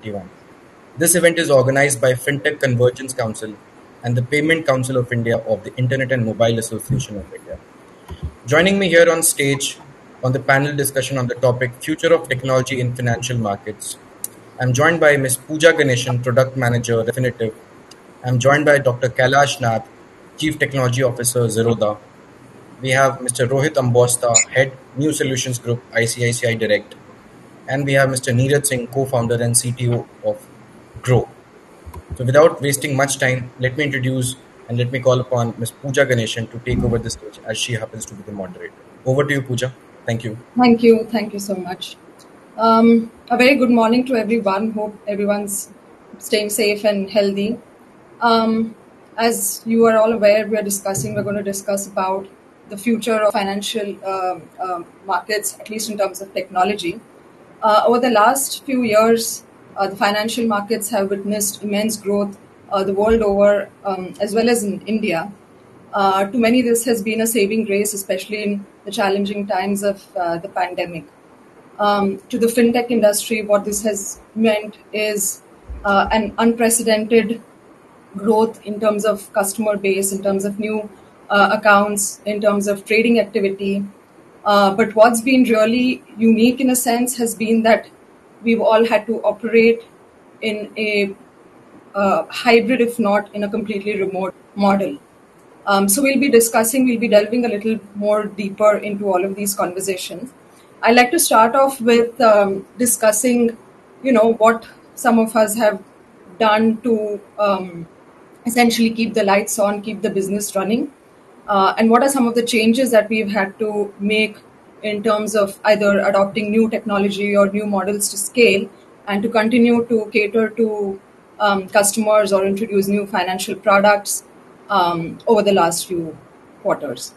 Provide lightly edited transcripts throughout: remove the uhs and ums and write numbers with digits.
2021. This event is organized by FinTech Convergence Council and the Payment Council of India of the Internet and Mobile Association of India. Joining me here on stage on the panel discussion on the topic Future of Technology in Financial Markets, I'm joined by Ms. Pooja Ganeshan, Product Manager, Refinitiv. I'm joined by Dr. Kailash Nath, Chief Technology Officer, Zerodha. We have Mr. Rohit Ambosta, Head New Solutions Group, ICICI Direct. And we have Mr. Neeraj Singh, co-founder and CTO of Grow. So without wasting much time, let me introduce and let me call upon Ms. Pooja Ganeshan to take over the stage as she happens to be the moderator. Over to you, Pooja. Thank you. Thank you. Thank you so much. A very good morning to everyone. Hope everyone's staying safe and healthy. As you are all aware, we're going to discuss about the future of financial markets, at least in terms of technology. Over the last few years, the financial markets have witnessed immense growth the world over, as well as in India. To many, this has been a saving grace, especially in the challenging times of the pandemic. To the fintech industry, what this has meant is an unprecedented growth in terms of customer base, in terms of new accounts, in terms of trading activity. But what's been really unique in a sense has been that we've all had to operate in a hybrid, if not in a completely remote model. So we'll be delving a little more deeper into all of these conversations. I'd like to start off with discussing, what some of us have done to essentially keep the lights on, keep the business running, and what are some of the changes that we've had to make in terms of either adopting new technology or new models to scale and to continue to cater to customers or introduce new financial products over the last few quarters.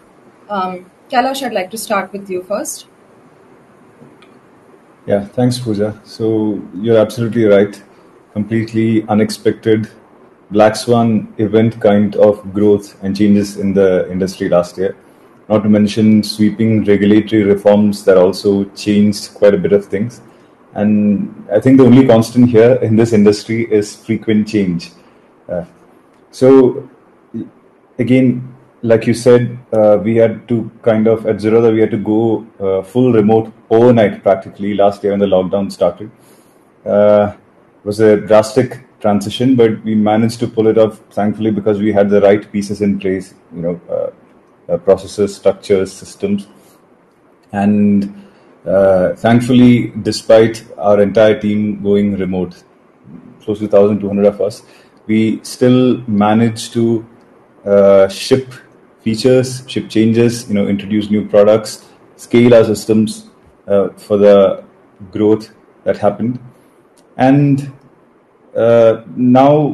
Kailash, I'd like to start with you first. Yeah, thanks, Pooja. So you're absolutely right. Completely unexpected black swan event kind of growth and changes in the industry last year. Not to mention sweeping regulatory reforms that also changed quite a bit of things. And I think the only constant here in this industry is frequent change. So again, like you said, we had to at Zerodha, we had to go full remote overnight practically last year when the lockdown started. It was a drastic transition, but we managed to pull it off, thankfully, because we had the right pieces in place, processes, structures, systems. And thankfully, despite our entire team going remote, close to 1,200 of us, we still managed to ship features, ship changes, introduce new products, scale our systems for the growth that happened. And now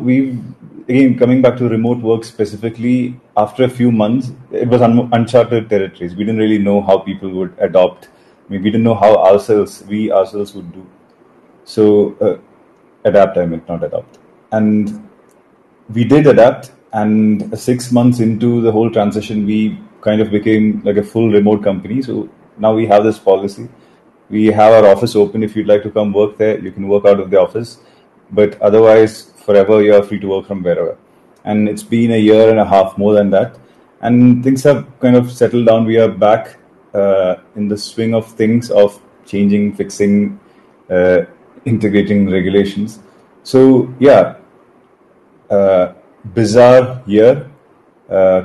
again, coming back to remote work specifically, after a few months, it was uncharted territories. We didn't really know how people would adopt. We didn't know how we ourselves would do. So adapt, not adopt. And we did adapt. And 6 months into the whole transition, we kind of became like a full remote company. So now we have this policy. We have our office open. If you'd like to come work there, you can work out of the office. But otherwise, forever, you're free to work from wherever. And it's been a year and a half, more than that. And things have kind of settled down. We are back in the swing of things, of changing, fixing, integrating regulations. So, yeah, bizarre year,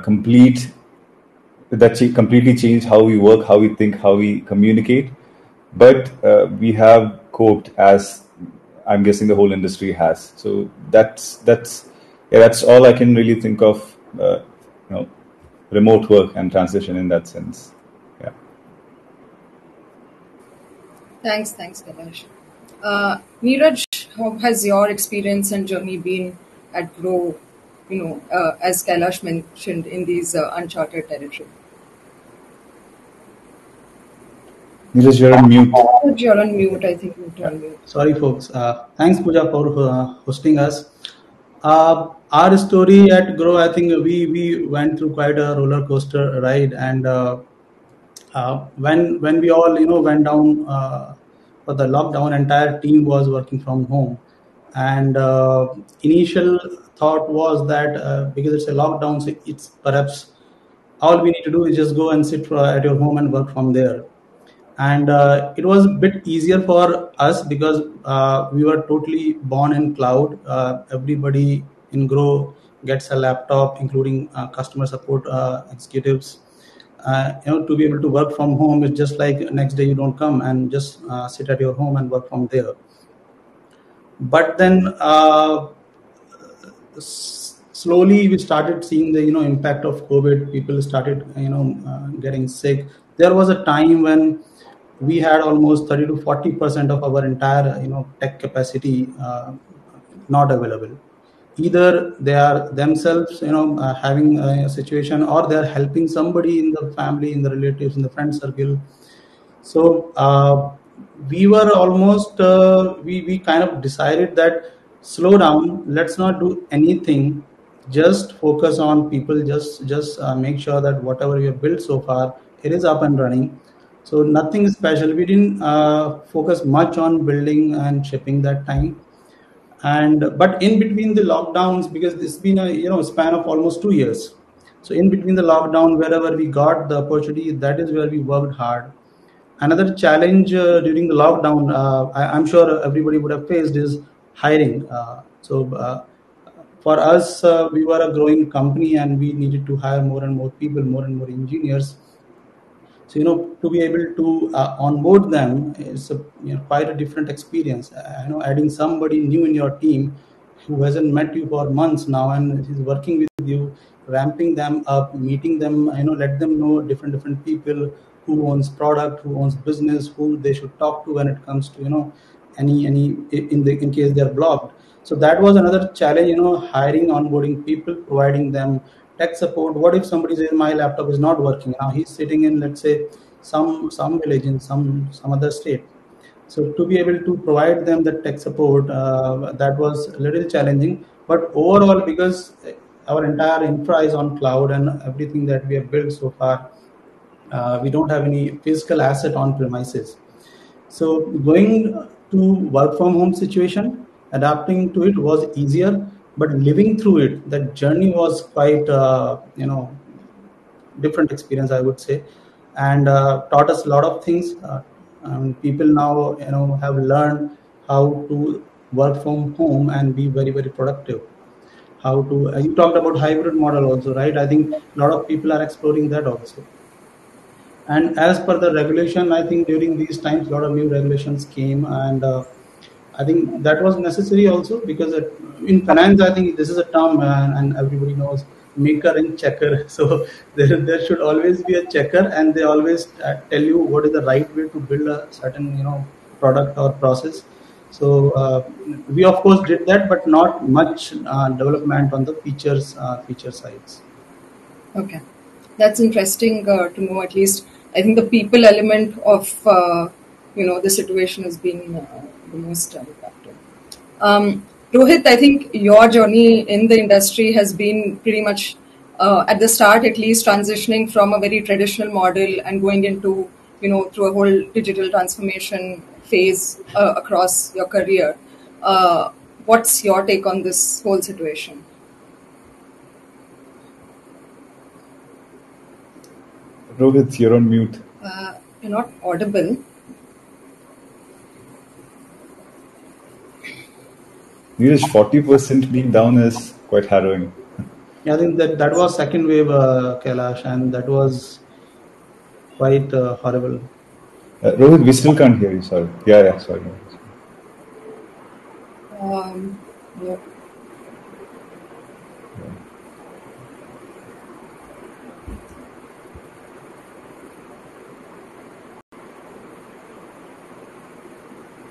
completely changed how we work, how we think, how we communicate. But we have coped, as I'm guessing the whole industry has. So that's all I can really think of. Remote work and transition in that sense. Yeah. Thanks, Kailash. Neeraj, how has your experience and journey been at Grow? As Kailash mentioned, in these uncharted territory. Neeraj, you're on mute. You're on mute. I think you're on mute. Sorry, folks. Thanks, Pooja, for hosting us. Our story at Grow, I think we went through quite a roller coaster ride, and when we all went down for the lockdown, entire team was working from home, And initial thought was that because it's a lockdown, so it's perhaps all we need to do is just go and sit at your home and work from there. And it was a bit easier for us because we were totally born in cloud. Everybody in Grow gets a laptop, including customer support executives. To be able to work from home is just like next day you don't come and just sit at your home and work from there. But then slowly we started seeing the impact of COVID. People started getting sick. There was a time when we had almost 30 to 40% of our entire tech capacity not available. Either they are themselves having a situation, or they are helping somebody in the family, in the relatives, in the friend circle. So we were almost we kind of decided that slow down, let's not do anything, just focus on people, just make sure that whatever we have built so far, it is up and running. So nothing special. We didn't focus much on building and shipping that time. And but in between the lockdowns, because it's been a span of almost 2 years, so in between the lockdown, wherever we got the opportunity, that is where we worked hard. Another challenge during the lockdown, I'm sure everybody would have faced, is hiring. For us, we were a growing company and we needed to hire more and more people, more and more engineers. So to be able to onboard them is quite a different experience. Adding somebody new in your team who hasn't met you for months now and is working with you, ramping them up, meeting them, let them know different people, who owns product, who owns business, who they should talk to when it comes to any in case they are blocked. So that was another challenge, hiring, onboarding people, providing them tech support. What if somebody says my laptop is not working? Now he's sitting in, let's say, some village in some other state. So to be able to provide them the tech support, that was a little challenging. But overall, because our entire infra is on cloud and everything that we have built so far, we don't have any physical asset on premises. So going to work from home situation, adapting to it was easier, but living through it, that journey was quite different experience, I would say, and taught us a lot of things. People now have learned how to work from home and be very, very productive. How to you talked about hybrid model also, right? I think a lot of people are exploring that also. And as per the regulation, I think during these times, a lot of new regulations came, and I think that was necessary also, because in finance, I think this is a term, and everybody knows maker and checker. So there should always be a checker, and they always tell you what is the right way to build a certain product or process. So we of course did that, but not much development on the feature sides. Okay, that's interesting to know. At least I think the people element of the situation has been the most impacted. Rohit, I think your journey in the industry has been pretty much at the start, at least, transitioning from a very traditional model and going into through a whole digital transformation phase across your career. What's your take on this whole situation? Rohit, you're on mute. You're not audible. Neeraj, 40% being down is quite harrowing. Yeah, I think that was second wave, Kailash, and that was quite horrible. Rohit, we still can't hear you. Sorry. Yeah, sorry. Yeah.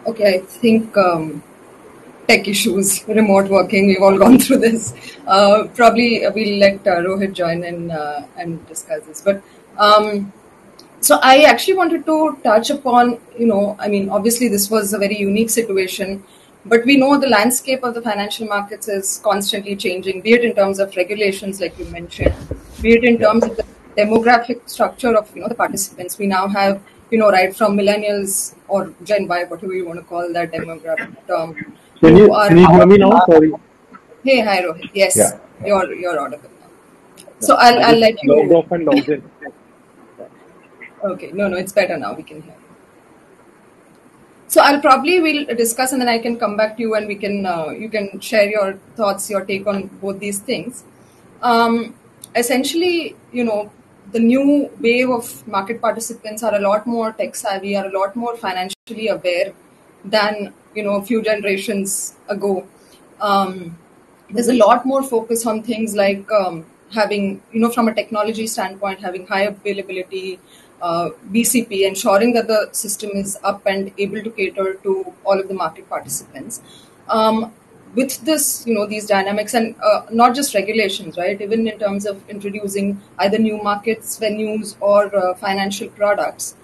Okay, I think tech issues, remote working, we've all gone through this. Probably we'll let Rohit join in and discuss this. But so I actually wanted to touch upon, obviously this was a very unique situation, but we know the landscape of the financial markets is constantly changing, be it in terms of regulations, like you mentioned, be it in terms of the demographic structure of, the participants. We now have, right from millennials or Gen Y, whatever you want to call that demographic term, Can You you are. can you hear me now? Sorry, Hey, hi Rohit. Yes, Yeah. you're audible now. So I'll I let just logged you. off and logged in. Okay, no, it's better now. We can hear. So I'll probably we'll discuss, and then I can come back to you, and we can you can share your thoughts, your take on both these things. Essentially, the new wave of market participants are a lot more tech savvy, are a lot more financially aware than a few generations ago. There's a lot more focus on things like having, from a technology standpoint, having high availability, BCP, ensuring that the system is up and able to cater to all of the market participants. With this, these dynamics and not just regulations, right? Even in terms of introducing either new markets, venues, or financial products,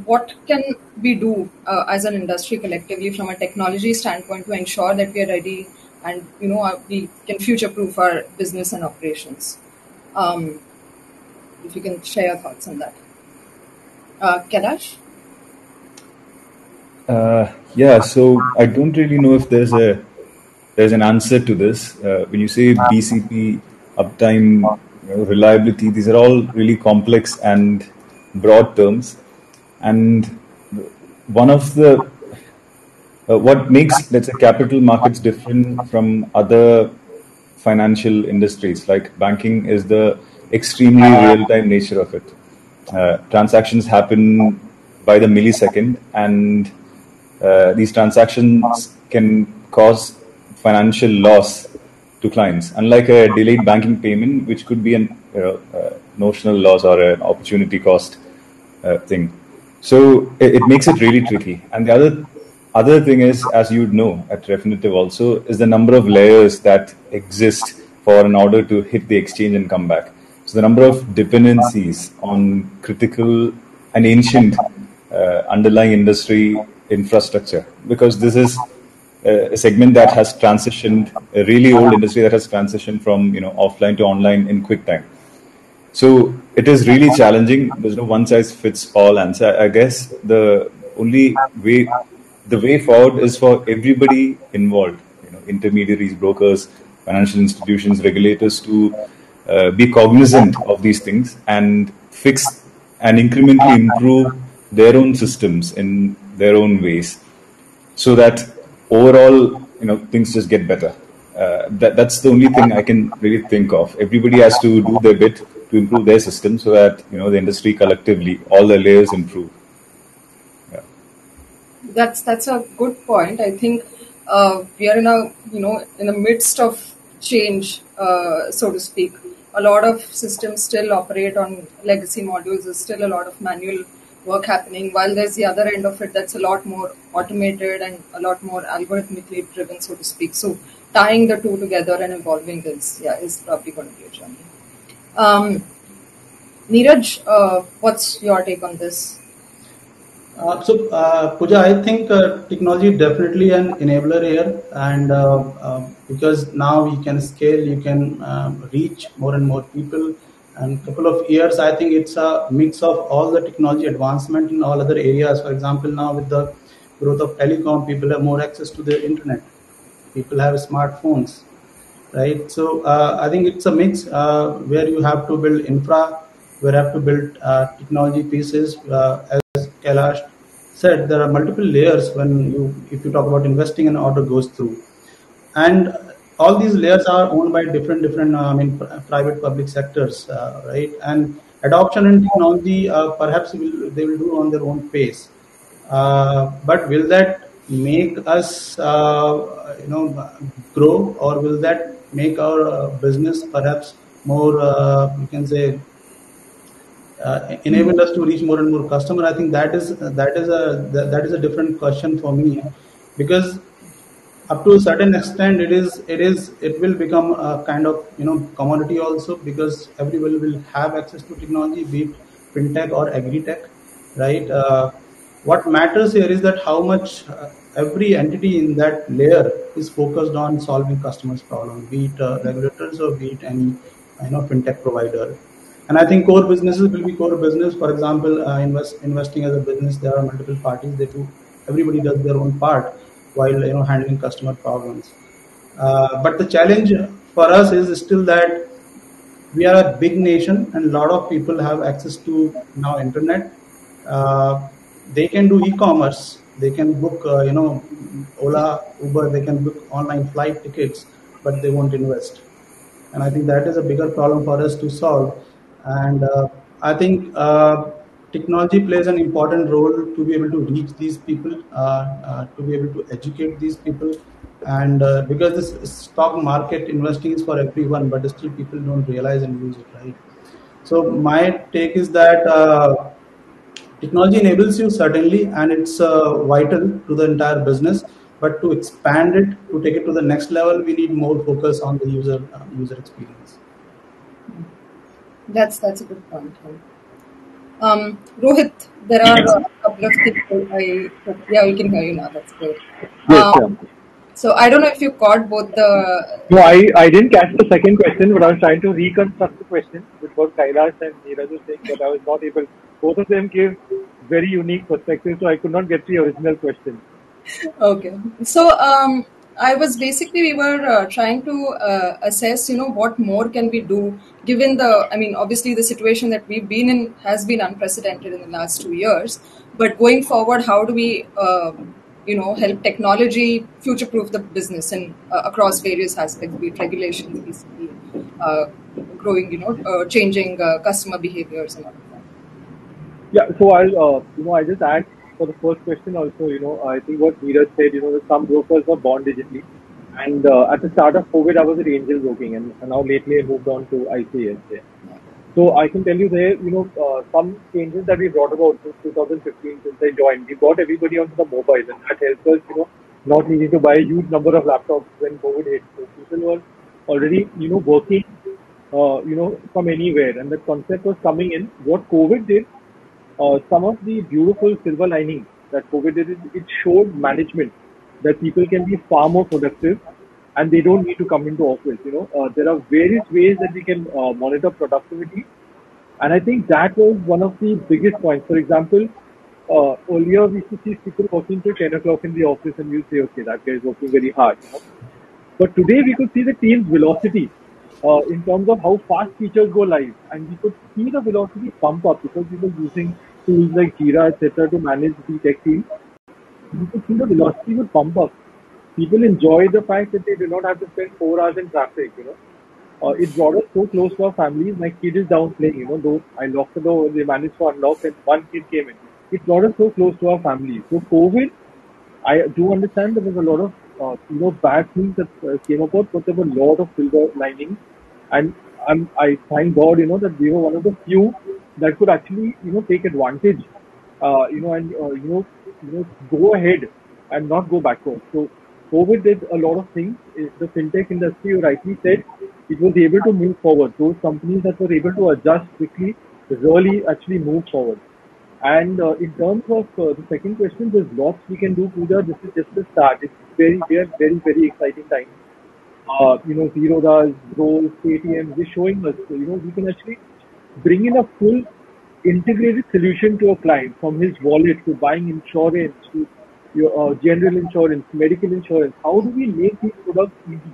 what can we do as an industry collectively from a technology standpoint to ensure that we are ready and we can future proof our business and operations? If you can share your thoughts on that. Kailash? Yeah, so I don't really know if there's an answer to this. When you say BCP, uptime, reliability, these are all really complex and broad terms. And one of the what makes, let's say, capital markets different from other financial industries like banking is the extremely real-time nature of it. Transactions happen by the millisecond, and these transactions can cause financial loss to clients, unlike a delayed banking payment, which could be an notional loss or an opportunity cost thing. So it makes it really tricky. And the other thing is, as you'd know at Refinitiv also, is the number of layers that exist for an order to hit the exchange and come back. So the number of dependencies on critical and ancient underlying industry infrastructure, because this is a segment that has transitioned, a really old industry that has transitioned from offline to online in quick time. So it is really challenging. There's no one size fits all answer. I guess the way forward is for everybody involved, intermediaries, brokers, financial institutions, regulators, to be cognizant of these things and fix and incrementally improve their own systems in their own ways, so that overall, things just get better. That's the only thing I can really think of. Everybody has to do their bit to improve their system, so that the industry collectively, all the layers improve. Yeah. That's a good point. I think we are in the midst of change, so to speak. A lot of systems still operate on legacy modules. There's still a lot of manual work happening, while there's the other end of it that's a lot more automated and a lot more algorithmically driven, so to speak. So tying the two together and evolving this, is probably going to be a journey. Neeraj, what's your take on this? Pooja, I think technology definitely an enabler here, and because now you can scale, you can reach more and more people. And couple of years, I think it's a mix of all the technology advancement in all other areas. For example, now with the growth of telecom, people have more access to the internet. People have smartphones, right? So I think it's a mix where you have to build infra, where you have to build technology pieces. As Kailash said, there are multiple layers if you talk about investing, an order goes through, and all these layers are owned by different private public sectors, right? And adoption in technology perhaps they will do on their own pace, but will that make us grow, or will that make our business perhaps more you can say enable us to reach more and more customer? I think that is a different question for me, because up to a certain extent it will become a kind of commodity also, because everyone will have access to technology, be it fintech or agri-tech, right? What matters here is that how much every entity in that layer is focused on solving customers' problem, be it regulators or be it any fintech provider. And I think core businesses will be core business. For example, investing as a business, there are multiple parties. Everybody does their own part. while handling customer problems. But the challenge for us is still that we are a big nation and a lot of people have access to now internet. uh, they can do e-commerce, they can book Ola, Uber, they can book online flight tickets, but they won't invest. And I think that is a bigger problem for us to solve. And I think technology plays an important role to be able to reach these people, to be able to educate these people. And because this stock market investing is for everyone, but still people don't realize and use it, right? So my take is that technology enables you certainly, and it's vital to the entire business. But to expand it, to take it to the next level, we need more focus on the user experience. That's a good point. Rohit, there are a couple of things yeah, we can hear you now. That's great. Yes, yeah. So I don't know if you caught both the. No, I didn't catch the second question, but I was trying to reconstruct the question, which was Kailash and Neeraj was saying, but I was not able. Both of them gave very unique perspectives, so I could not get the original question. Okay. So I was basically, we were trying to assess, what more can we do given obviously the situation that we've been in has been unprecedented in the last 2 years. But going forward, how do we, help technology future-proof the business and across various aspects, be it regulations, basically growing, changing customer behaviors and all of that. Yeah, so I'll just add for the first question also, I think what Neeraj said, that some brokers were born digitally. And at the start of COVID, I was at Angel Broking, and now lately I moved on to ICS. So I can tell you there, some changes that we brought about since 2015, since I joined, we brought everybody onto the mobile, and that helped us, not needing to buy a huge number of laptops when COVID hit. So people were already, working, from anywhere, and the concept was coming in. What COVID did, some of the beautiful silver linings that COVID did, it showed management that people can be far more productive and they don't need to come into office. There are various ways that we can monitor productivity, and I think that was one of the biggest points. For example, earlier we used to see people working till 10 o'clock in the office, and you say, okay, that guy is working very hard. But today we could see the team's velocity in terms of how fast features go live, and we could see the velocity pump up because we were using tools like Jira, etc., to manage the tech team. We could see the velocity would pump up. People enjoy the fact that they do not have to spend 4 hours in traffic. It brought us so close to our families. My kid is down playing. Though I locked the door, they managed to unlock, and one kid came in. It brought us so close to our families. So COVID, I do understand there was a lot of bad things that came about, but there were a lot of silver linings, and I thank God, that we were one of the few that could actually, take advantage, and go ahead and not go backwards. So COVID did a lot of things. The fintech industry, you rightly said, it was able to move forward. Those companies that were able to adjust quickly really actually moved forward. And in terms of the second question, there's lots we can do, Pooja. This is just the start. It's very, very exciting time. Zerodha's, Rolls, Paytm, they're showing us, we can actually bring in a full integrated solution to a client, from his wallet to buying insurance to your general insurance, medical insurance. How do we make these products easy?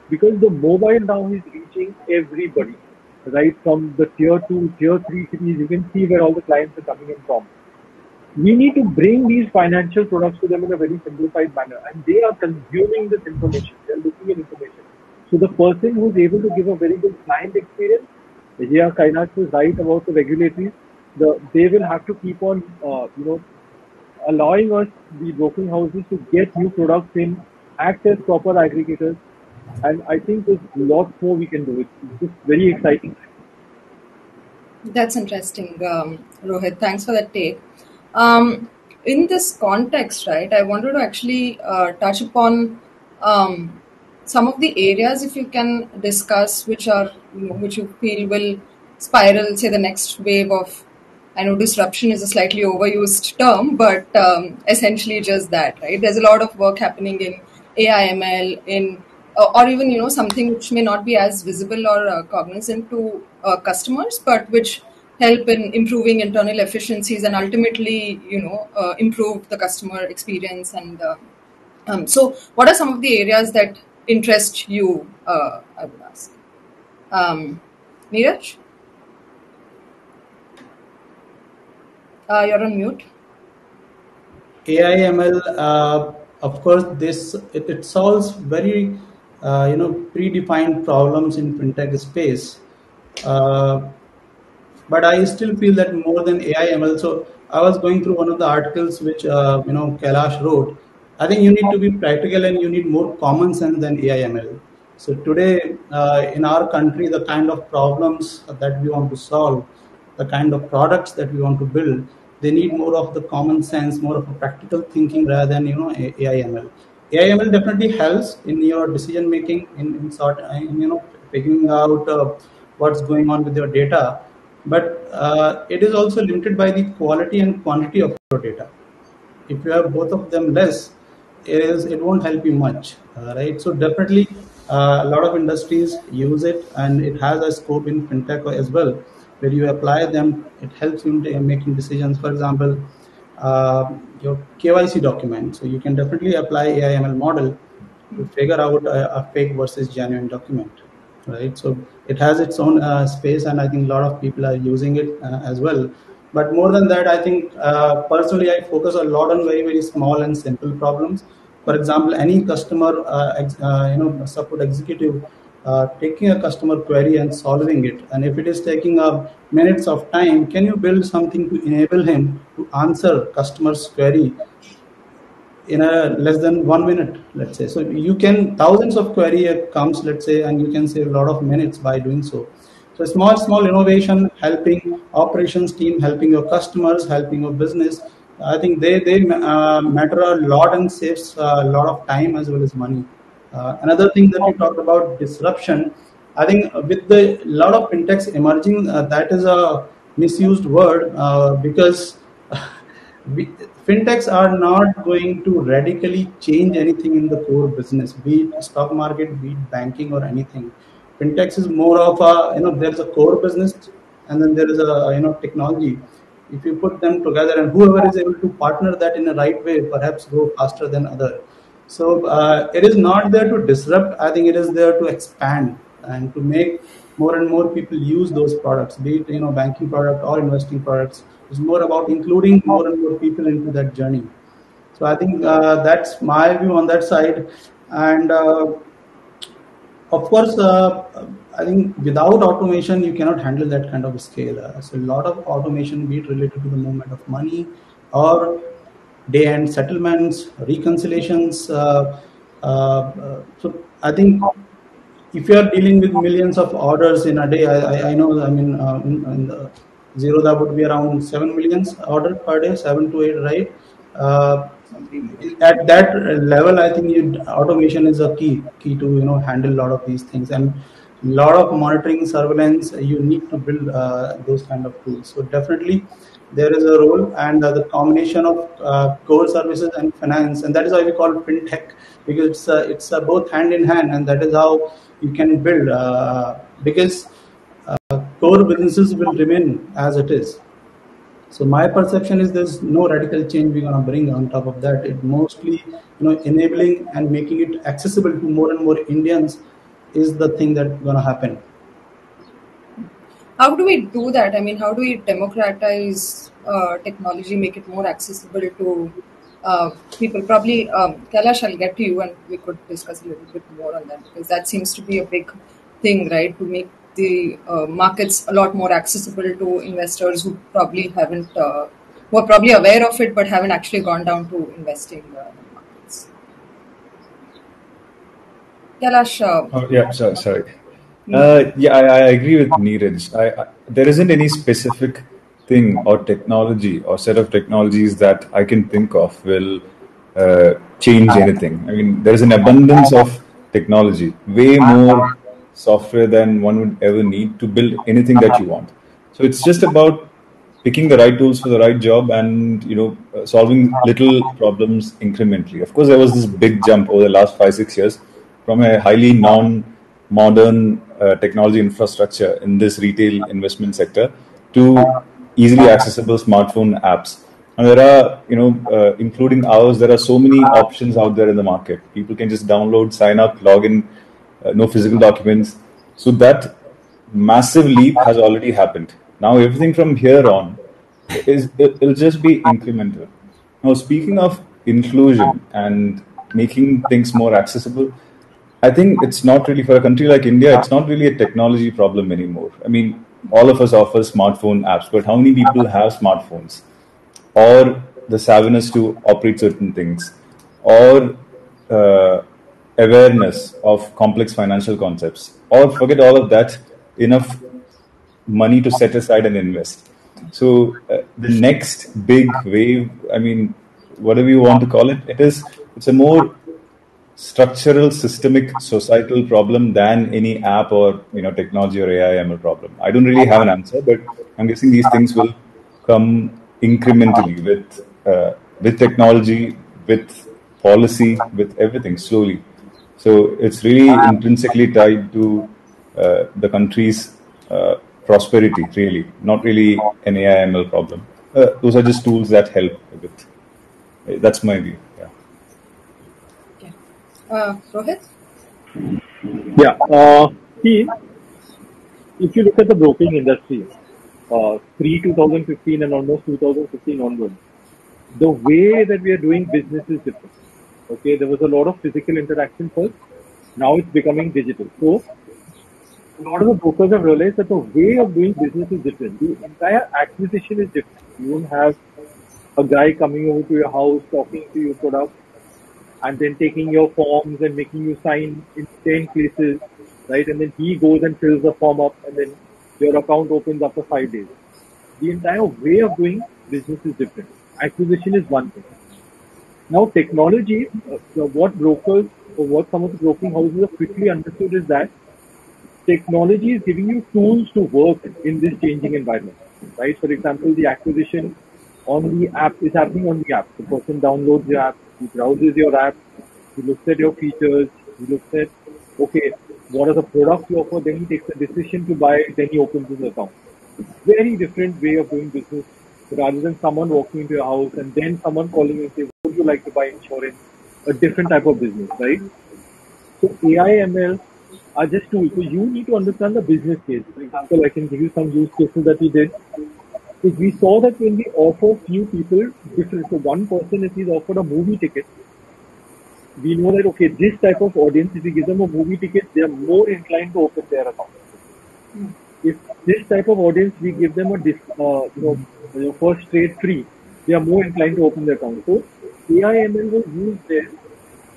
Because the mobile now is reaching everybody, right? From the tier 2, tier 3 cities, you can see where all the clients are coming in from. We need to bring these financial products to them in a very simplified manner, and they are consuming this information. They are looking at information. So the person who is able to give a very good client experience, here Kailash is right about the regulatory. They will have to keep on, allowing us, the broking houses, to get new products in, act as proper aggregators, and I think there's lots more we can do. It's just very exciting. That's interesting, Rohit. Thanks for that take. In this context, right, I wanted to actually touch upon some of the areas, if you can discuss, which are, which you feel will spiral, say, the next wave of, I know disruption is a slightly overused term, but essentially just that, right? There's a lot of work happening in AI, ML, or even, something which may not be as visible or cognizant to customers, but which help in improving internal efficiencies and ultimately, improve the customer experience and So, what are some of the areas that interest you? I would ask. Neeraj, you're on mute. AI ML, of course, it solves very predefined problems in fintech space. But I still feel that more than AI ML. So I was going through one of the articles which Kailash wrote. I think you need to be practical and you need more common sense than AI ML. So today in our country, the kind of problems that we want to solve, the kind of products that we want to build, they need more of the common sense, more of a practical thinking rather than AI ML. AI ML definitely helps in your decision making, in figuring out what's going on with your data, but it is also limited by the quality and quantity of your data. If you have both of them less, it won't help you much, right? So definitely a lot of industries use it, and it has a scope in fintech as well, where you apply them. It helps you in making decisions. For example, your KYC document. So you can definitely apply AI ML model to figure out a fake versus genuine document, right? So it has its own space, and I think a lot of people are using it as well. But more than that, I think personally I focus a lot on very small and simple problems. For example, any customer support executive taking a customer query and solving it, and if it is taking up minutes of time, can you build something to enable him to answer customer's query in a less than 1 minute, let's say? So you can, thousands of query comes, let's say, and you can save a lot of minutes by doing so. So small innovation, helping operations team, helping your customers, helping your business, I think they matter a lot and saves a lot of time as well as money. Another thing that you talked about, disruption, I think with the lot of fintechs emerging, that is a misused word, because fintechs are not going to radically change anything in the core business, be it stock market, be it banking or anything. Fintechs is more of a, there's a core business and then there is a, technology. If you put them together and whoever is able to partner that in the right way, perhaps go faster than other. So it is not there to disrupt. I think it is there to expand and to make more and more people use those products, be it banking product or investing products. It's more about including more and more people into that journey. So I think that's my view on that side. And of course, I think without automation, you cannot handle that kind of scale. So a lot of automation, be it related to the movement of money or day-end settlements, reconciliations. So I think if you are dealing with millions of orders in a day, I know, I mean, in the Zerodha would be around 7 million orders per day, 7 to 8, right? At that level, I think automation is a key to handle a lot of these things, and a lot of monitoring, surveillance. You need to build those kind of tools. So definitely there is a role, and the combination of core services and finance, and that is why we call it fintech, because it's both hand in hand, and that is how you can build, because core businesses will remain as it is. So my perception is there's no radical change we're going to bring on top of that. It mostly, enabling and making it accessible to more and more Indians is the thing that's going to happen. How do we do that? I mean, how do we democratize technology, make it more accessible to people? Probably, Kailash, I'll get to you and we could discuss a little bit more on that, because that seems to be a big thing, right? To make the markets a lot more accessible to investors who probably haven't, who are probably aware of it but haven't actually gone down to investing in markets. Kailash. Yeah, sorry. Yeah, I agree with Neeraj. There isn't any specific thing or technology or set of technologies that I can think of will change anything. I mean, there is an abundance of technology, way more software than one would ever need to build anything that you want. So it's just about picking the right tools for the right job and solving little problems incrementally. Of course, there was this big jump over the last 5-6 years from a highly non-modern technology infrastructure in this retail investment sector to easily accessible smartphone apps. And there are, including ours, there are so many options out there in the market. People can just download, sign up, log in, no physical documents. So that massive leap has already happened. Now everything from here on it'll just be incremental. Now, speaking of inclusion and making things more accessible, I think it's not really, for a country like India, it's not really a technology problem anymore. I mean, all of us offer smartphone apps, but how many people have smartphones? Or the savviness to operate certain things, or awareness of complex financial concepts, or forget all of that, enough money to set aside and invest. So the next big wave, I mean, whatever you want to call it, it's a more structural, systemic, societal problem than any app or technology or AI ML problem. I don't really have an answer, but I'm guessing these things will come incrementally with technology, with policy, with everything slowly. So it's really intrinsically tied to the country's prosperity, really, not really an AI ML problem. Those are just tools that help with. That's my view. Yeah. Rohit? Yeah. See, if you look at the broking industry, pre-2015 and almost 2015 onwards, the way that we are doing business is different. Okay, there was a lot of physical interaction first. Now it's becoming digital. So a lot of the brokers have realized that the way of doing business is different. The entire acquisition is different. You don't have a guy coming over to your house, talking to your product, and then taking your forms and making you sign in 10 places, right? And then he goes and fills the form up, and then your account opens after 5 days. The entire way of doing business is different. Acquisition is one thing. Now, technology, what brokers or what some of the broking houses have quickly understood is that technology is giving you tools to work in this changing environment, right? For example, the acquisition on the app is happening on the app. The person downloads your app, he browses your app, he looks at your features, he looks at, okay, what are the products you offer, then he takes a decision to buy it, then he opens his account. Very different way of doing business rather than someone walking into your house and then someone calling you and saying, would you like to buy insurance? A different type of business, right? So AI, ML are just tools. So you need to understand the business case. For example, I can give you some use cases that we did. If we saw that when we offer few people different, so one person, if he's offered a movie ticket, we know that, okay, this type of audience, if we give them a movie ticket, they are more inclined to open their account. If this type of audience, we give them a first trade free, they are more inclined to open their account. So AI ML was used there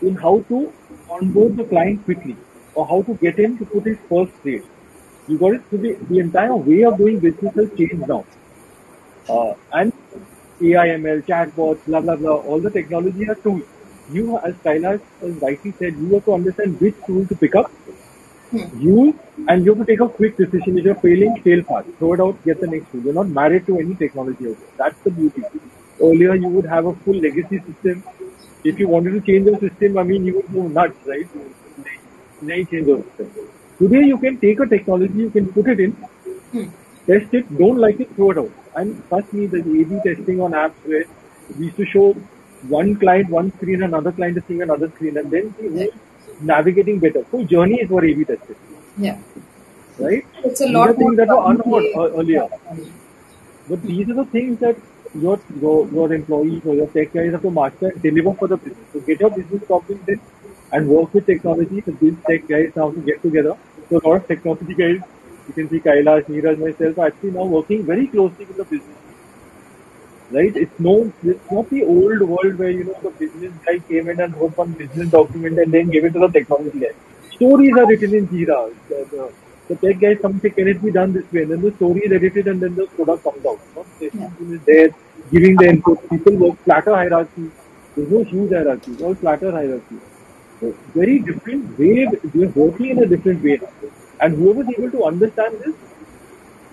in how to onboard the client quickly or how to get him to put his first trade. You got it? So the entire way of doing business has changed now. And AI, ML, chatbots, blah, blah, blah, all the technology are tools. You, as Kailash has rightly said, you have to understand which tool to pick up, use, and you have to take a quick decision. If you're failing, fail fast. Throw it out, get the next tool. You're not married to any technology out there. That's the beauty. Earlier, you would have a full legacy system. If you wanted to change the system, I mean, you would go nuts, right? Change the system. Today, you can take a technology, you can put it in, test it, don't like it, throw it out. And trust me, there's A/B testing on apps where we used to show one client one screen, another client is seeing another screen, and then see navigating better. So journey is for A/B testing. Yeah. Right? It's a These lot are things that were unheard earlier. Yeah. But these are the things that your employees or your tech guys have to master and deliver for the business. So get your business problems in and work with technology. So these tech guys now to get together. So a lot of technology guys, you can see Kailash, Neeraj, myself are actually now working very closely with the business. Right? It's not the old world where the business guy came in and wrote one business document and then gave it to the technology guy. Stories are written in Jira. The tech guys come say, can it be done this way? And then the story is edited and then the product comes out. The team is there giving the input. People work flatter hierarchy. There's no huge hierarchy. It's all flatter hierarchy. So very different way. We are working in a different way now. And whoever is able to understand this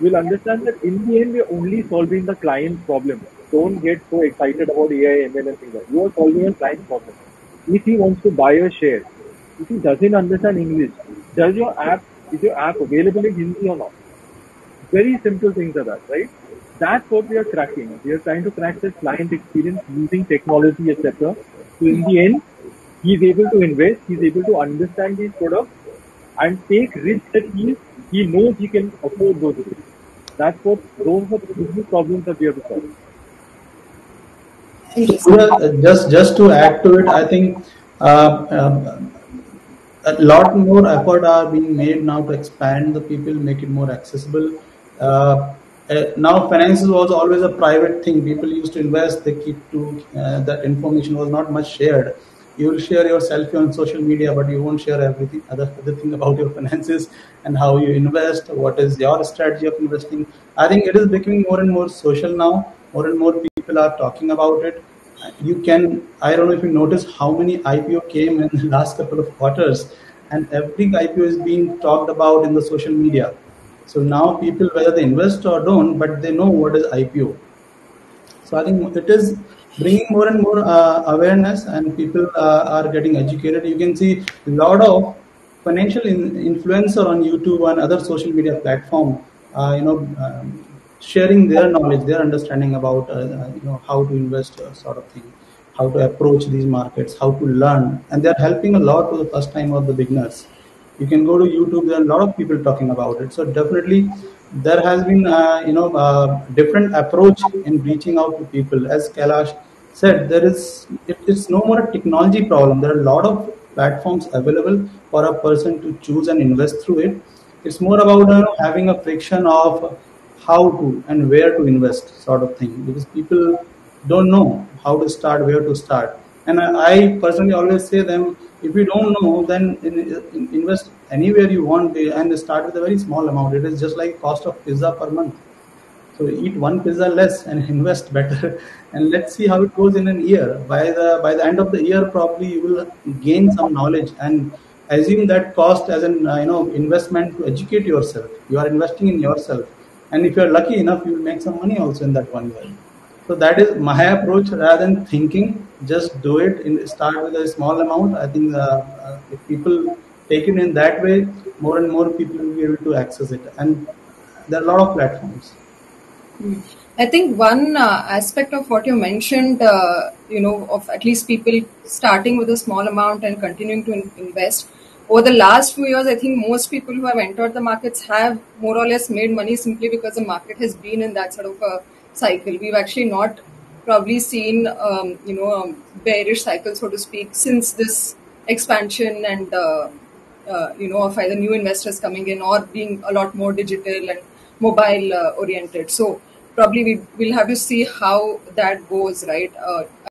will understand that in the end we are only solving the client's problem. Don't get so excited about AI, ML and things like that. You are solving a client's problem. If he wants to buy a share, if he doesn't understand English, is your app available in Hindi or not? Very simple things are that, right? That's what we are cracking. We are trying to crack the client experience using technology, etc. So in the end, he's able to invest, he's able to understand these products and take risks that he knows he can afford those risks. Those are the business problems that we have to solve. Just to add to it, I think a lot more effort are being made now to expand the people, make it more accessible. Now finance was always a private thing. People used to invest, they keep to that information was not much shared. You will share your selfie on social media, but you won't share everything other thing about your finances and how you invest, what is your strategy of investing. I think it is becoming more and more social now. More and more people are talking about it. You can, I don't know if you noticed how many IPO came in the last couple of quarters, and every IPO is being talked about in the social media. So now people, whether they invest or don't, but they know what is IPO. So I think it is bringing more and more awareness, and people are getting educated. You can see a lot of financial influencer on YouTube and other social media platform, sharing their knowledge, their understanding about how to invest, sort of thing, how to approach these markets, how to learn, and they're helping a lot to the first time or the beginners. You can go to YouTube. There are a lot of people talking about it. So definitely, there has been different approach in reaching out to people. As Kailash said, it's no more a technology problem. There are a lot of platforms available for a person to choose and invest through it. It's more about having a friction of how to and where to invest, sort of thing, because people don't know how to start, where to start. And I personally always say them, if you don't know, then invest anywhere you want and start with a very small amount. It is just like cost of pizza per month. So eat one pizza less and invest better, and let's see how it goes in an year. By the end of the year, probably you will gain some knowledge and assume that cost as an investment to educate yourself. You are investing in yourself, and if you are lucky enough, you will make some money also in that 1 year. So that is my approach. Rather than thinking, just do it. Start with a small amount. I think if people take it in that way, more and more people will be able to access it, and there are a lot of platforms. I think one aspect of what you mentioned, of at least people starting with a small amount and continuing to invest. Over the last few years, I think most people who have entered the markets have more or less made money simply because the market has been in that sort of a cycle. We've actually not probably seen, bearish cycle, so to speak, since this expansion and, of either new investors coming in or being a lot more digital and mobile oriented. So probably we will have to see how that goes, right?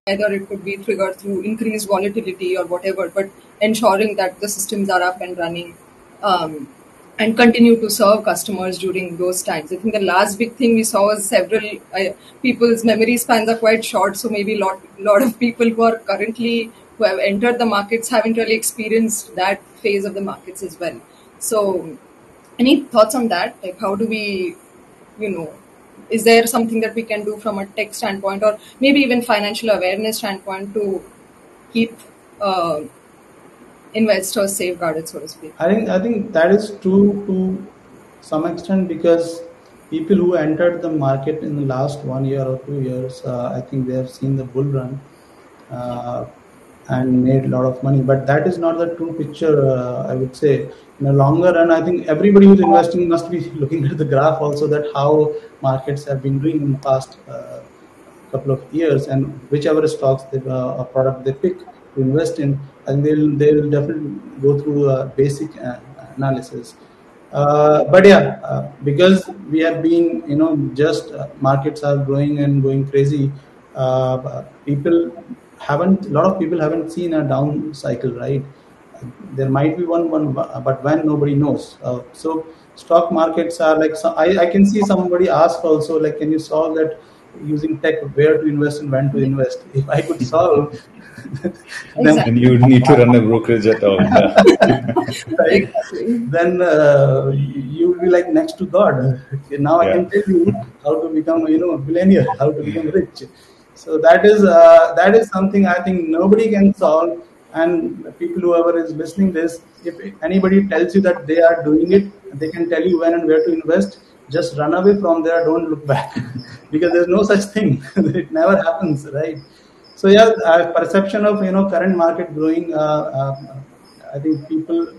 Either it could be triggered through increased volatility or whatever, but ensuring that the systems are up and running and continue to serve customers during those times. I think the last big thing we saw was several people's memory spans are quite short, so maybe lot of people who have entered the markets haven't really experienced that phase of the markets as well. So any thoughts on that? Like, how do we, is there something that we can do from a tech standpoint or maybe even financial awareness standpoint to keep investors safeguarded, so to speak? I think that is true to some extent, because people who entered the market in the last 1 year or 2 years, I think they have seen the bull run and made a lot of money. But that is not the true picture, I would say. In a longer run, I think everybody who's investing must be looking at the graph also, that how markets have been doing in the past couple of years, and whichever stocks or product they pick to invest in, and they'll definitely go through a basic analysis. But yeah, because we have been, just markets are growing and going crazy. A lot of people haven't seen a down cycle, right? There might be one, but when, nobody knows. So stock markets are like, so I can see somebody ask also, like, can you solve that using tech, where to invest and when to invest? If I could solve, then, And you need to run a brokerage at all. right? Then you will be like next to God. Now I can tell you how to become, a billionaire, how to become rich. So that is something I think nobody can solve. And people, whoever is listening this, if anybody tells you that they are doing it, they can tell you when and where to invest. Just run away from there. Don't look back. because there's no such thing. It never happens, right? So yeah, perception of current market growing. I think people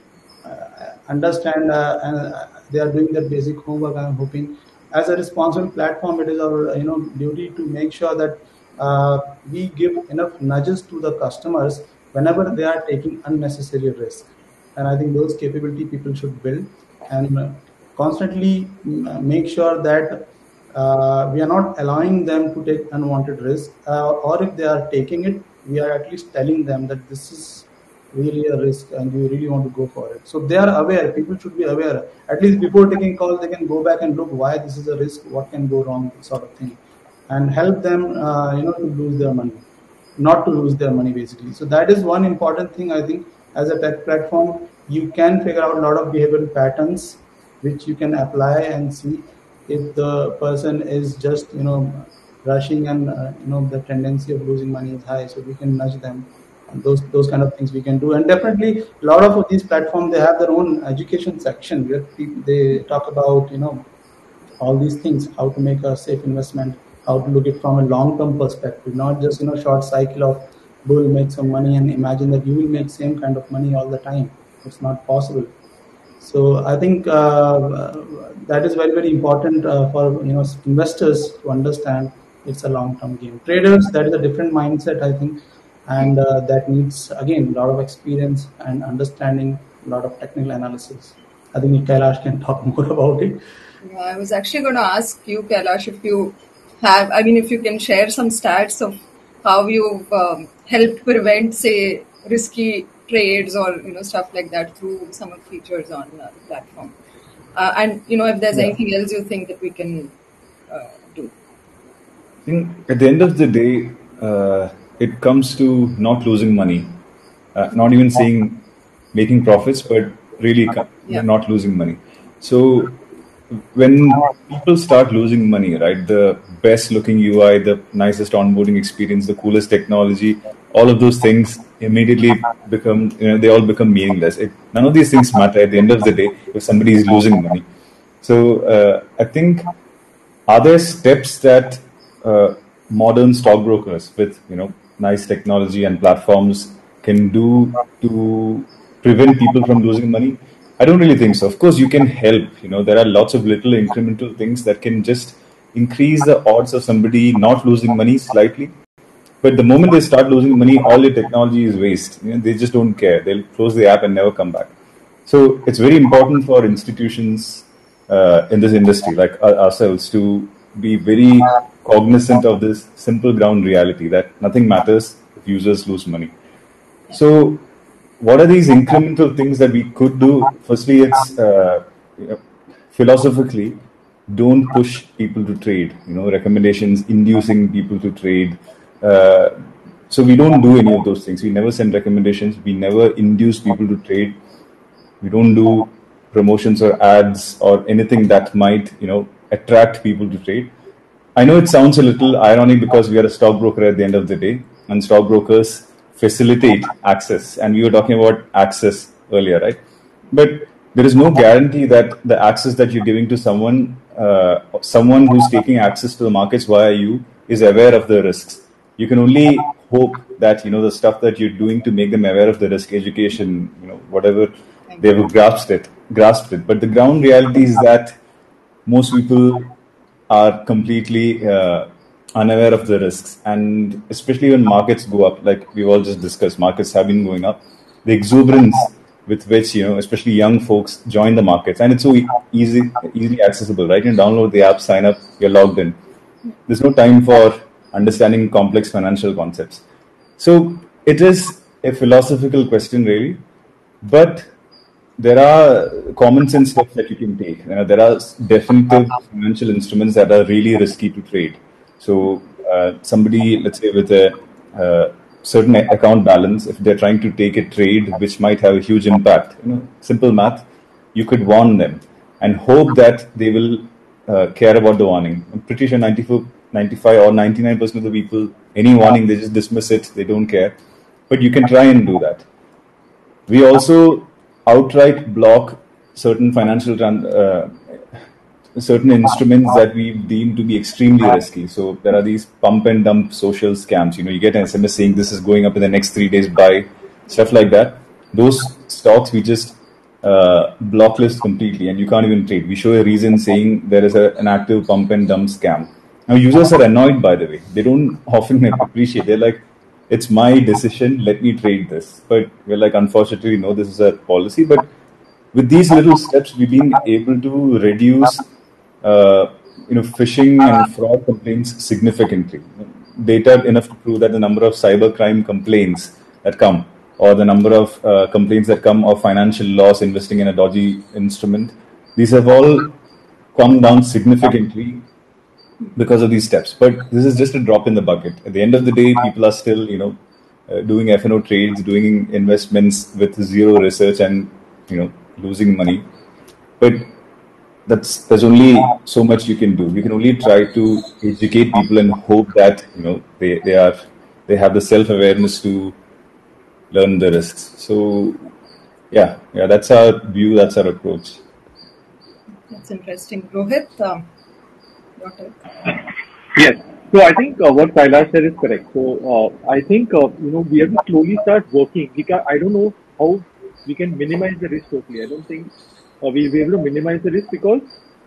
understand and they are doing their basic homework. I'm hoping, as a responsible platform, it is our duty to make sure that we give enough nudges to the customers whenever they are taking unnecessary risk. And I think those capability people should build and constantly make sure that we are not allowing them to take unwanted risk, or if they are taking it, we are at least telling them that this is really a risk and you really want to go for it. So they are aware. People should be aware. At least before taking calls, they can go back and look why this is a risk, what can go wrong, sort of thing, and help them, to lose their money, not to lose their money, basically. So that is one important thing. I think as a tech platform, you can figure out a lot of behavioral patterns which you can apply and see if the person is just rushing and the tendency of losing money is high, so we can nudge them. And those kind of things we can do. And definitely a lot of these platforms, they have their own education section where they talk about all these things, how to make a safe investment, how to look it from a long-term perspective, not just short cycle of bull, make some money and imagine that you will make same kind of money all the time. It's not possible. So I think that is very, very important for investors to understand. It's a long-term game. Traders, that is a different mindset, I think, and that needs, again, a lot of experience and understanding, a lot of technical analysis. I think Kailash can talk more about it. Yeah, I was actually going to ask you, Kailash, if you have, if you can share some stats of how you've helped prevent, say, risky trades or stuff like that through some of the features on the platform. And if there's anything else you think that we can do. I think at the end of the day, it comes to not losing money, not even saying making profits, but really not losing money. So when people start losing money, right, the best looking UI, the nicest onboarding experience, the coolest technology, all of those things immediately become, they all become meaningless. None of these things matter at the end of the day if somebody is losing money. So I think, are there steps that modern stockbrokers with nice technology and platforms can do to prevent people from losing money? I don't really think so. Of course, you can help. There are lots of little incremental things that can just increase the odds of somebody not losing money slightly. But the moment they start losing money, all the technology is waste. They just don't care. They'll close the app and never come back. So it's very important for institutions in this industry, like ourselves, to be very cognizant of this simple ground reality that nothing matters if users lose money. So what are these incremental things that we could do? Firstly, it's philosophically, don't push people to trade. Recommendations inducing people to trade. So we don't do any of those things. We never send recommendations. We never induce people to trade. We don't do promotions or ads or anything that might, attract people to trade. I know it sounds a little ironic because we are a stockbroker at the end of the day, and stockbrokers facilitate access. And we were talking about access earlier, right? But there is no guarantee that the access that you're giving to someone who's taking access to the markets via you is aware of the risks. You can only hope that, the stuff that you're doing to make them aware of the risk, education, whatever, they've grasped it. But the ground reality is that most people are completely unaware of the risks. And especially when markets go up, like we've all just discussed, markets have been going up. The exuberance with which, especially young folks join the markets, and it's so easily accessible, right? You download the app, sign up, you're logged in. There's no time for understanding complex financial concepts. So it is a philosophical question, really, but there are common sense steps that you can take. There are definitive financial instruments that are really risky to trade. So somebody, let's say with a certain account balance, if they're trying to take a trade which might have a huge impact, simple math, you could warn them and hope that they will care about the warning. I'm pretty sure 95 or 99% of the people, any warning, they just dismiss it, they don't care. But you can try and do that. We also outright block certain financial certain instruments that we deem to be extremely risky. So there are these pump and dump social scams. You get an SMS saying this is going up in the next 3 days, buy, stuff like that. Those stocks we just blocklist completely, and you can't even trade. We show a reason saying there is an active pump and dump scam. Now users are annoyed, by the way. They don't often appreciate. They're like, it's my decision, let me trade this. But we're like, unfortunately, no, this is a policy. But with these little steps, we've been able to reduce phishing and fraud complaints significantly. Data enough to prove that the number of cybercrime complaints that come, or the number of complaints that come of financial loss investing in a dodgy instrument, these have all come down significantly because of these steps. But this is just a drop in the bucket. At the end of the day, people are still, doing F&O trades, doing investments with zero research and, losing money. But there's only so much you can do. We can only try to educate people and hope that they have the self-awareness to learn the risks. So yeah, that's our view, that's our approach. That's interesting. Rohit, your take? Yes. So I think what Kailash said is correct. So I think we have to slowly start working. I don't know how we can minimize the risk totally. I don't think we'll be able to minimize the risk, because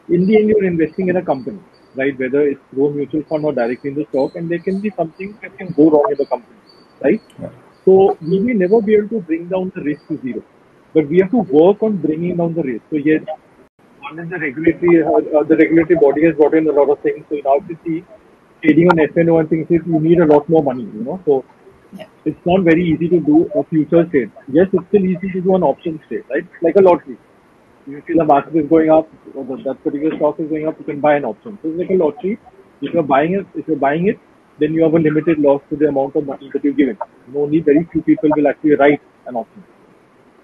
in the end you're investing in a company, right? Whether it's through a mutual fund or directly in the stock, and there can be something that can go wrong in the company, right? Yeah. So we may never be able to bring down the risk to zero, but we have to work on bringing down the risk. So yes, one is the regulatory body has brought in a lot of things. So now to see trading on F&O and things, you need a lot more money, So it's not very easy to do a futures trade. Yes, it's still easy to do an options trade, right? Like a lottery. You see the market is going up, or that particular stock is going up, you can buy an option. So it's like a lottery. If you're buying it, then you have a limited loss to the amount of money that you're given. Only very few people will actually write an option.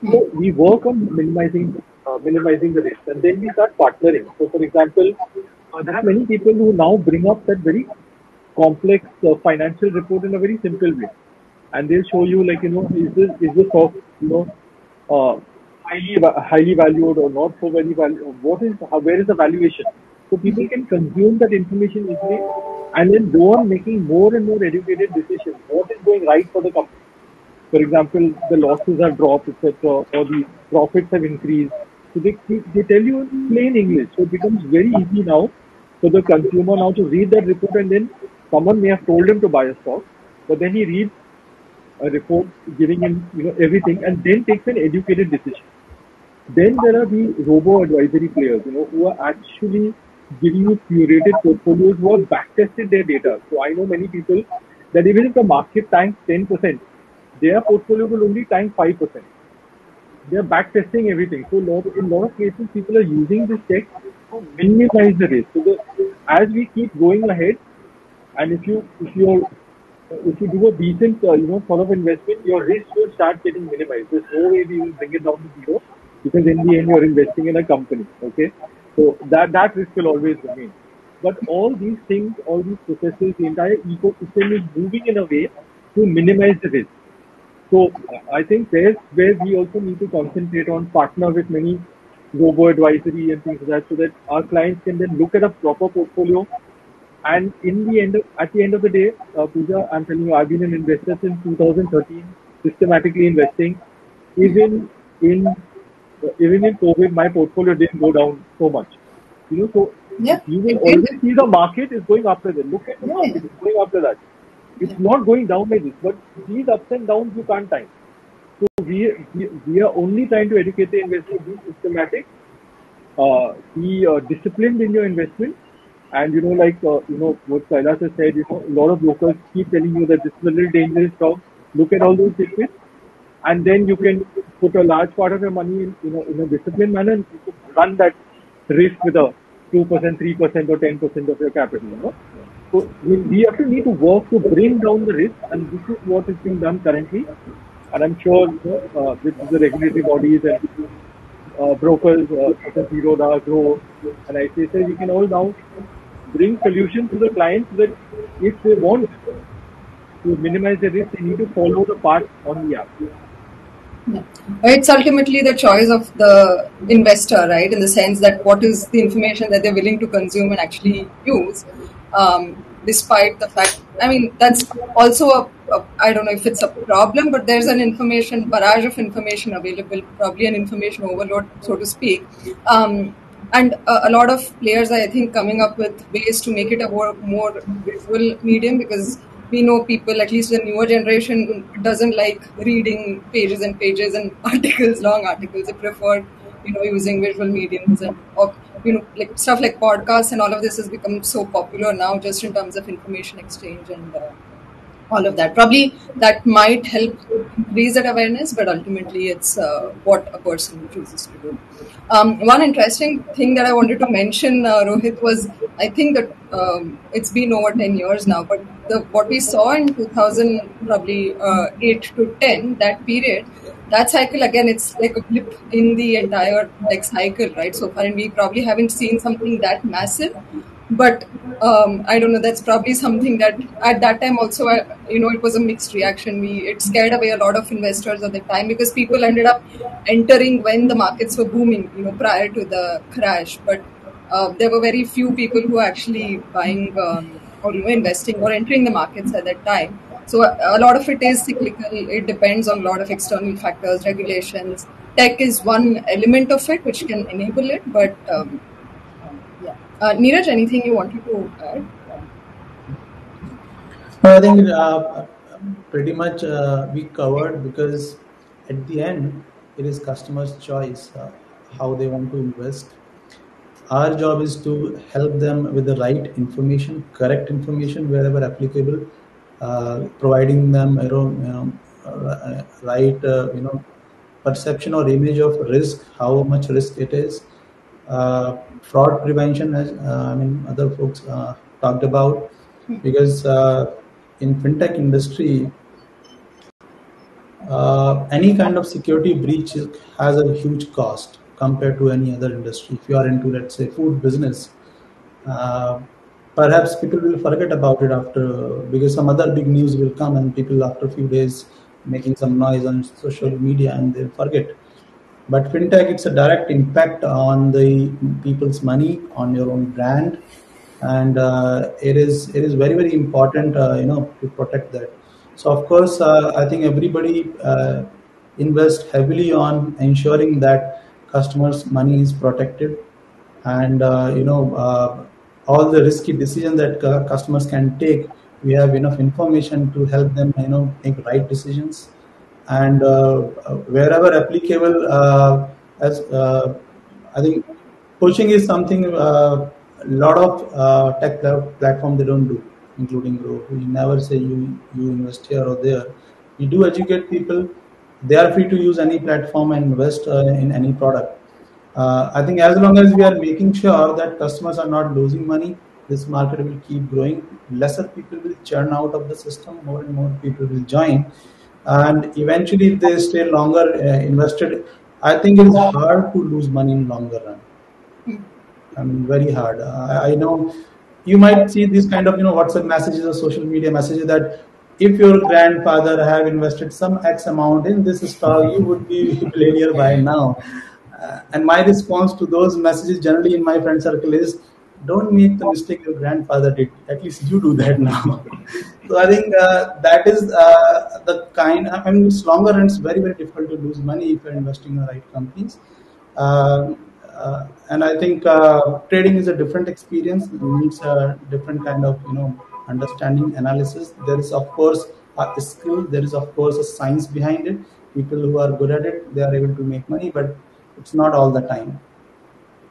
So we work on minimizing the risk, and then we start partnering. So for example, there are many people who now bring up that very complex financial report in a very simple way, and they'll show you is this stock highly valued or not so very valued? Where is the valuation? So people can consume that information easily, and then go on making more and more educated decisions. What is going right for the company? For example, the losses have dropped, etc., or the profits have increased. So they tell you in plain English. So it becomes very easy now for the consumer now to read that report, and then someone may have told him to buy a stock, but then he reads a report giving him everything, and then takes an educated decision. Then there are the robo-advisory players, who are actually giving you curated portfolios who have back-tested their data. So I know many people that even if the market tanks 10%, their portfolio will only tank 5%. They are back-testing everything. So in a lot of cases, people are using this tech to minimize the risk. So as we keep going ahead, and if you do a decent sort of investment, your risk will start getting minimized. There's no way we will bring it down to zero, because in the end you're investing in a company. Okay, so that risk will always remain. But all these things, all these processes, the entire ecosystem is moving in a way to minimize the risk. So I think there's where we also need to concentrate on, partner with many robo-advisory and things like that, so that our clients can then look at a proper portfolio. And at the end of the day, Pooja, I'm telling you, I've been an investor since 2013, systematically investing. Even in COVID, my portfolio didn't go down so much. So you will always see the market is going after that. Look at the market, it's going after that. It's not going down like this, but these ups and downs you can't time. So we are only trying to educate the investor, be systematic, be disciplined in your investment. And what Kailash has said, a lot of brokers keep telling you that this is a little dangerous stock. Look at all those secrets, and then you can put a large part of your money in a disciplined manner, and you can run that risk with a 2%, 3%, or 10% of your capital. So we actually need to work to bring down the risk, and this is what is being done currently. And I'm sure with the regulatory bodies and brokers, such as Zerodha, Grow, and ICICI, we can all now bring solutions to the clients that if they want to minimize the risk, they need to follow the path on the app. Yeah. It's ultimately the choice of the investor, right? In the sense that what is the information that they're willing to consume and actually use, despite the fact. I mean, that's also I don't know if it's a problem, but there's an information barrage of information available, probably an information overload, so to speak. And a lot of players are, I think, coming up with ways to make it a more visual medium, because we know people, at least the newer generation, doesn't like reading pages and pages and articles, long articles. They prefer, using visual mediums, and or like stuff like podcasts and all of this has become so popular now, just in terms of information exchange and all of that. Probably that might help increase that awareness, but ultimately it's what a person chooses to do. One interesting thing that I wanted to mention, Rohit, was I think that it's been over 10 years now, but what we saw in 2000, probably 8 to 10, that period, that cycle again, it's like a blip in the entire cycle, right? So far, and we probably haven't seen something that massive. But I don't know. That's probably something that at that time also, it was a mixed reaction. It scared away a lot of investors at the time, because people ended up entering when the markets were booming, prior to the crash. But there were very few people who were actually buying or investing or entering the markets at that time. So a lot of it is cyclical. It depends on a lot of external factors, regulations. Tech is one element of it which can enable it, but. Neeraj, anything you wanted to add? I think pretty much we covered, because at the end, it is customers' choice how they want to invest. Our job is to help them with the right information, correct information wherever applicable, providing them right perception or image of risk, how much risk it is. Fraud prevention, as other folks talked about, because in fintech industry, any kind of security breach has a huge cost compared to any other industry. If you are into, let's say, food business, perhaps people will forget about it after, because some other big news will come and people after a few days making some noise on social media and they'll forget. But fintech, it's a direct impact on the people's money, on your own brand, and it is very, very important, to protect that. So of course, I think everybody invest heavily on ensuring that customers' money is protected, and all the risky decisions that customers can take, we have enough information to help them make right decisions. And wherever applicable, as I think coaching is something a lot of tech platform they don't do, including Grow. We never say you invest here or there. We do educate people. They are free to use any platform and invest in any product. I think as long as we are making sure that customers are not losing money, this market will keep growing. Lesser people will churn out of the system. More and more people will join, and eventually, if they stay longer invested, I think it's hard to lose money in longer run. I mean, very hard. I know you might see these kind of WhatsApp messages or social media messages that if your grandfather have invested some X amount in this stock, you would be a millionaire by now. And my response to those messages generally in my friend circle is, don't make the mistake your grandfather did. At least you do that now. So I think that is the kind. I mean, it's longer and it's very, very difficult to lose money if you're investing in the right companies. And I think trading is a different experience. It needs a different kind of understanding, analysis. There is of course a skill. There is of course a science behind it. People who are good at it, they are able to make money, but it's not all the time.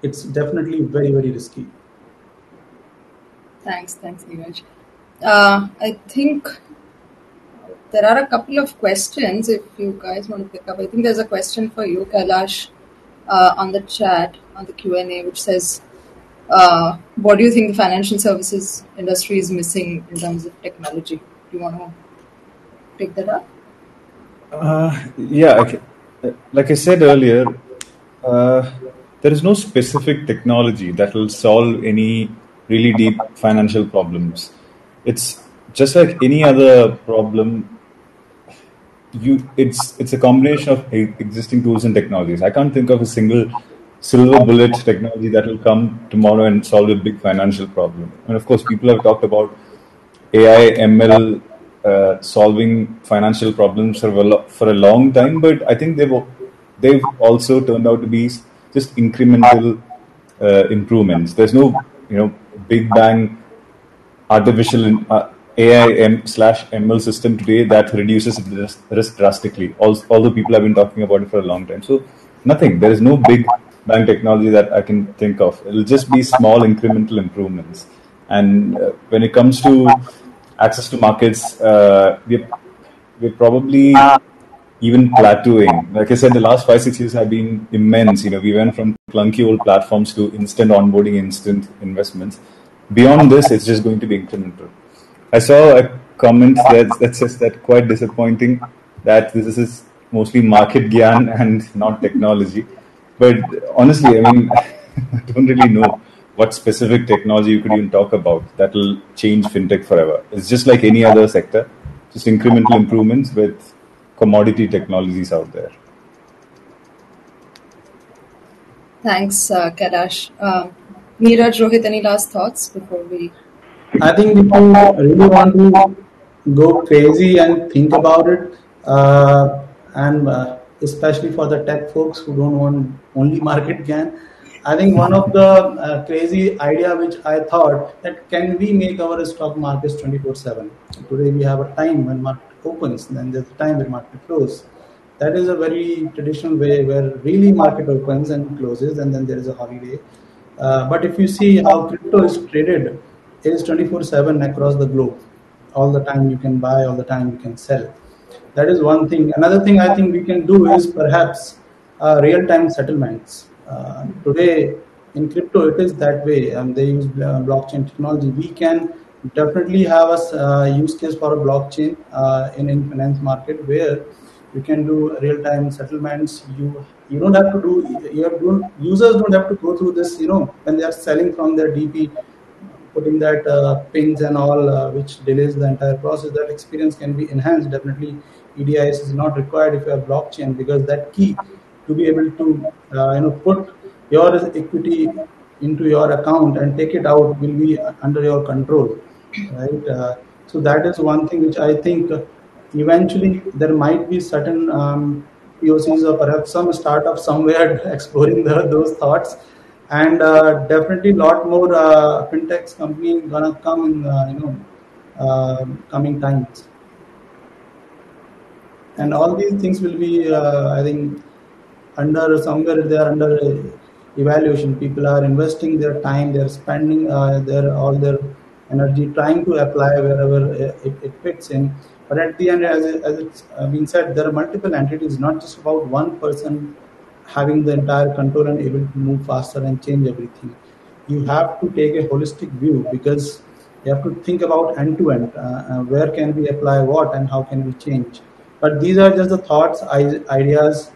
It's definitely very, very risky. Thanks, Neeraj. I think there are a couple of questions if you guys want to pick up. I think there's a question for you, Kailash, on the chat, on the Q&A, which says, what do you think the financial services industry is missing in terms of technology? Do you want to take that up? Yeah, okay. Like I said earlier, there is no specific technology that will solve any really deep financial problems. It's just like any other problem. it's a combination of existing tools and technologies. I can't think of a single silver bullet technology that will come tomorrow and solve a big financial problem. And of course, people have talked about AI, ML solving financial problems for a long time, but I think they've also turned out to be just incremental improvements. There's no big bang artificial AI/ML system today that reduces risk drastically. Although people have been talking about it for a long time, so nothing. There is no big bang technology that I can think of. It'll just be small incremental improvements. And when it comes to access to markets, we're probably even plateauing. Like I said, the last 5-6 years have been immense. We went from clunky old platforms to instant onboarding, instant investments. Beyond this, it's just going to be incremental. I saw a comment that says that quite disappointing that this is mostly market gyan and not technology. But honestly, I mean, I don't really know what specific technology you could even talk about that will change fintech forever. It's just like any other sector, just incremental improvements with commodity technologies out there. Thanks, Kailash. Neeraj, Rohit, any last thoughts before we? I think if you really want to go crazy and think about it, and especially for the tech folks who don't want only market gain, I think one of the crazy idea which I thought that can we make our stock markets 24/7. Today we have a time when market opens, then there's a time when market closes. That is a very traditional way where really market opens and closes, and then there is a holiday. But if you see how crypto is traded, it is 24/7 across the globe. All the time you can buy, all the time you can sell. That is one thing. Another thing I think we can do is perhaps real-time settlements. Today in crypto it is that way, and they use blockchain technology. We can definitely have a use case for a blockchain in finance market where you can do real-time settlements. You don't have to do. Users don't have to go through this. When they are selling from their DP, putting that pins and all, which delays the entire process. That experience can be enhanced. Definitely, EDIS is not required if you have blockchain, because that key to be able to put your equity into your account and take it out will be under your control, right? So that is one thing which I think eventually there might be certain POCs or perhaps some startup somewhere exploring those thoughts, and definitely a lot more fintech company gonna come in coming times, and all these things will be I think under somewhere they are under evaluation. People are investing their time, they're spending all their energy trying to apply wherever it fits in. But at the end, as it's been said, there are multiple entities, not just about one person having the entire control and able to move faster and change everything. You have to take a holistic view, because you have to think about end to end. Where can we apply what and how can we change? But these are just the thoughts, ideas,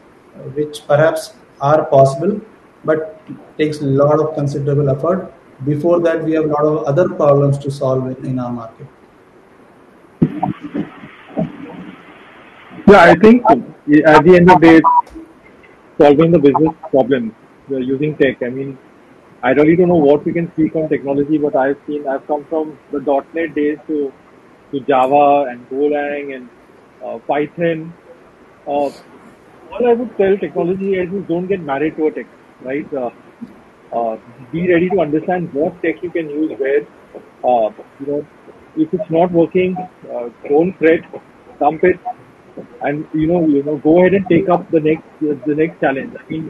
which perhaps are possible, but takes a lot of considerable effort. Before that, we have a lot of other problems to solve in our market. Yeah, I think at the end of the day, solving the business problems, we're using tech. I mean, I really don't know what we can speak on technology, but I've come from the .NET days to Java and Golang and Python. All I would tell technology is don't get married to a tech, right? Be ready to understand what tech you can use where. If it's not working, don't fret, dump it, and go ahead and take up the next challenge. I mean,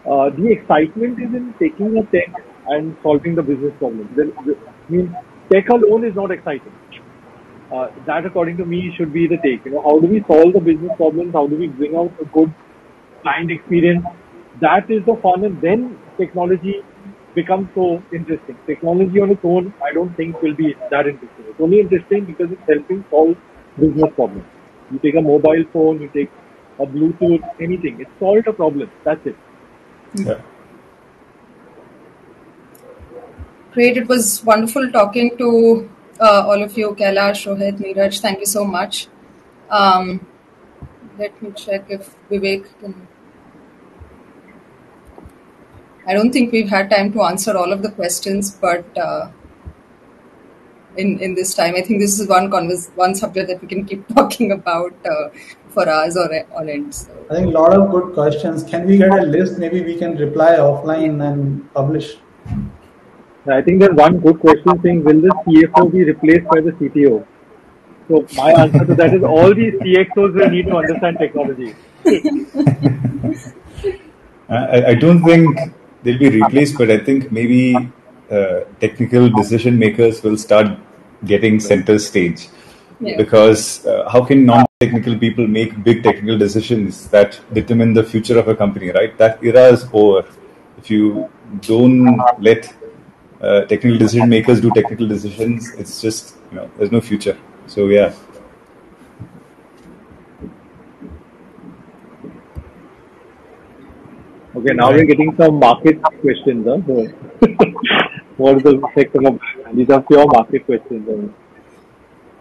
the excitement is in taking a tech and solving the business problem. I mean, tech alone is not exciting. That, according to me, should be the take. How do we solve the business problems? How do we bring out a good client experience? That is the fun, and then technology becomes so interesting. Technology on its own, I don't think will be that interesting. It's only interesting because it's helping solve business problems. You take a mobile phone, you take a Bluetooth, anything. It solved a problem. That's it. Yeah. Great. It was wonderful talking to all of you, Kailash, Rohit, Neeraj. Thank you so much. Let me check if Vivek can. I don't think we've had time to answer all of the questions, but in this time, I think this is one subject that we can keep talking about for hours on end. So. I think a lot of good questions. Can we get a list? Maybe we can reply offline and publish. I think there's one good question saying, will the CFO be replaced by the CTO? So my answer to that is all these CXOs will need to understand technology. I don't think they'll be replaced, but I think maybe technical decision makers will start getting center stage. Yeah. Because how can non-technical people make big technical decisions that determine the future of a company, right? That era is over. If you don't let technical decision makers do technical decisions, it's just, there's no future. So, yeah. Okay, now we're getting some market questions. Huh? So what is the sector of? These are pure market questions.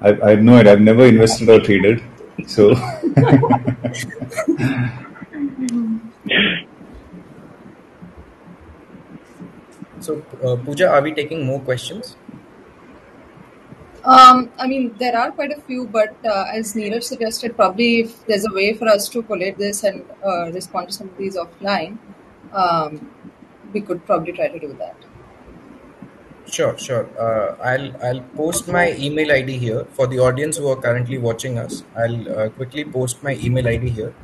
I have no idea. I've never invested or traded. So. So, Pooja, are we taking more questions? I mean, there are quite a few, but as Neeraj suggested, probably if there's a way for us to collate this and respond to some of these offline, we could probably try to do that. Sure. I'll post my email ID here for the audience who are currently watching us. I'll quickly post my email ID here,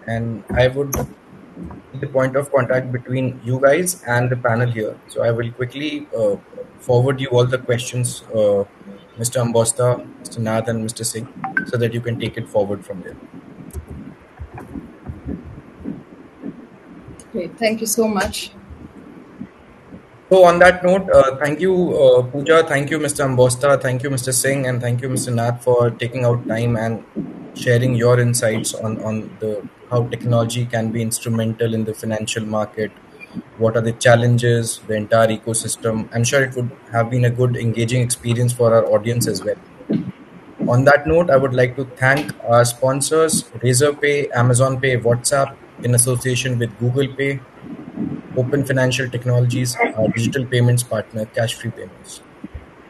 and I would be the point of contact between you guys and the panel here. So I will quickly forward you all the questions, Mr. Ambosta, Mr. Nath, and Mr. Singh, so that you can take it forward from there. Great, thank you so much. So on that note, thank you, Pooja, thank you, Mr. Ambosta, thank you, Mr. Singh, and thank you, Mr. Nath, for taking out time and sharing your insights on how technology can be instrumental in the financial market. What are the challenges, the entire ecosystem. I'm sure it would have been a good, engaging experience for our audience as well. On that note, I would like to thank our sponsors, Razorpay, Amazon Pay, WhatsApp, in association with Google Pay, Open Financial Technologies, our digital payments partner, Cashfree Payments.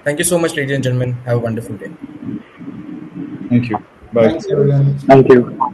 Thank you so much, ladies and gentlemen. Have a wonderful day. Thank you. Bye. Thanks, everyone. Thank you.